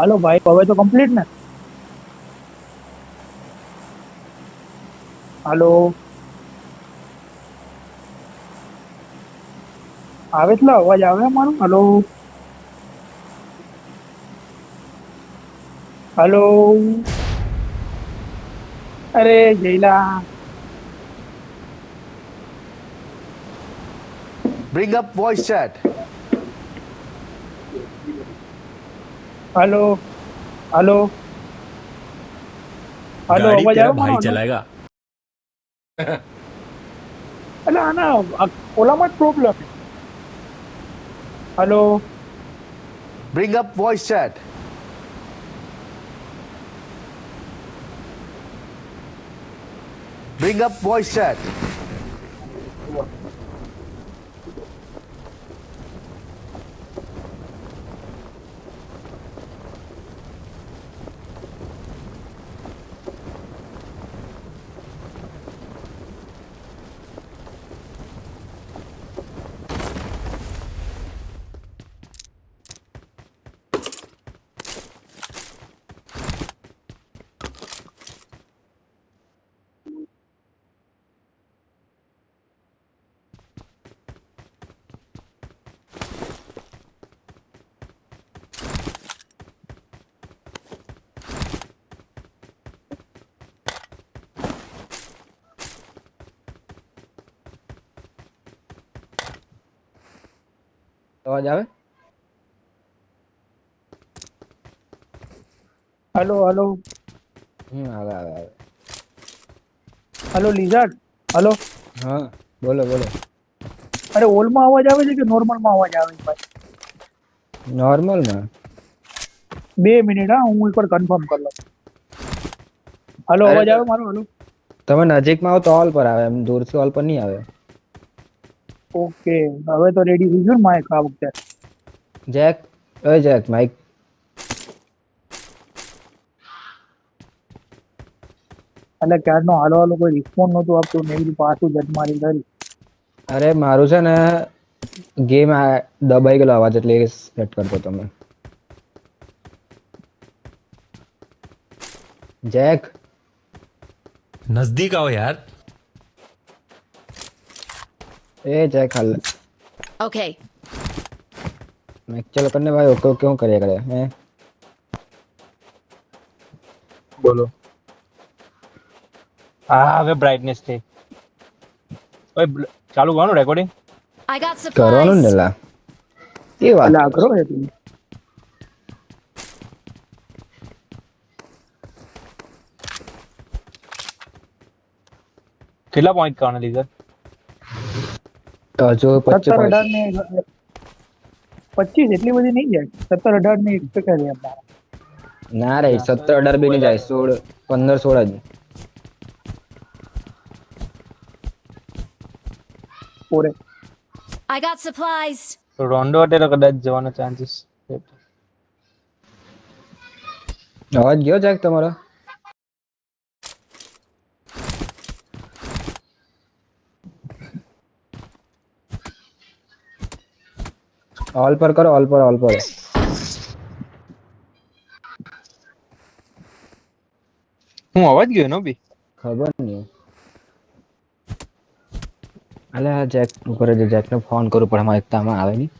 હાલો ભાઈ, હવે તો કમ્પ્લીટ ને? હાલો, આવે એટલો અવાજ આવે મારો? હાલો, હાલો, અરે જયલા. Bring up voice chat. હાલો, હાલો, હાલો, गाड़ी અવાજ तेरा આવે મારો? भाई હાલો, चलाएगा। એટલે આના ઓલામાં જ પ્રોબ્લેમ. હાલો, Bring up voice chat. Bring up voice chat. અવાજ આવે? હાલો, હાલો, આવે આવે આવે. હાલો લિઝાર્ડ. હાલો, હા, બોલો બોલો. અરે ઓલમાં અવાજ આવે છે કે નોર્મલમાં અવાજ આવે છે ભાઈ? નોર્મલમાં. 2 મિનિટ, હા, હું એકવાર કન્ફર્મ કરી લઉં. હાલો, અરે અવાજ તો આવે મારો? હાલો, તમે નજીકમાં આવો તો ઓલ પર આવે, એમ દૂરથી ઓલ પર નહીં આવે. ઓકે, હવે તો રેડી થઈ ગયું ને માઇક આ વખતે. જેક, ઓય જેક, માઈક. એટલે ક્યારનો હાલો હાલો કોઈ રિસ્પોન્સ નહોતું આપતું, મેં કીધું પાછું જટ મારી કરી. અરે મારું છે ને ગેમ દબાઈ ગયેલો અવાજ એટલે સેટ કરતો તમે. જેક, नजदीक आओ यार। એ જેક હાલ. Okay. મેં ચલો કરને ભાઈ, ઓકે ક્यों કર્યા કરે હે? બોલો. હા હવે બ્રાઇટનેસ થઈ. ઓય ચાલુ કરવાનું રેકોર્ડિંગ. I got કરવાનું supplies. ને લા. એ વાત એટલે કરો આગ્રહ છો. છે તું. કેટલા પોઈન્ટ કરવાના લીધા? તો હજુ 25 17, પોઈન્ટ. 18 ને 25 એટલી બધી નહીં જાય. 17, 18 ને એક્સપેક્ટ કરી એમ. ના રે 17 18 બી નહીં જાય, 16 15 16 જ. પોરે. I got supplies. તો રોન્ડો અટે તો કદાચ જવાનો ચાન્સીસ. અવાજ ગયો જેક તમારો? ઓલ પર કરો, ઓલ પર ઓલ પર. હું અવાજ ગયો એનો બી. ખબર નહીં. અલે આ જેક ઉપર જે જેકને ફોન કરું પણ એમાં એકતામાં આવે નહીં.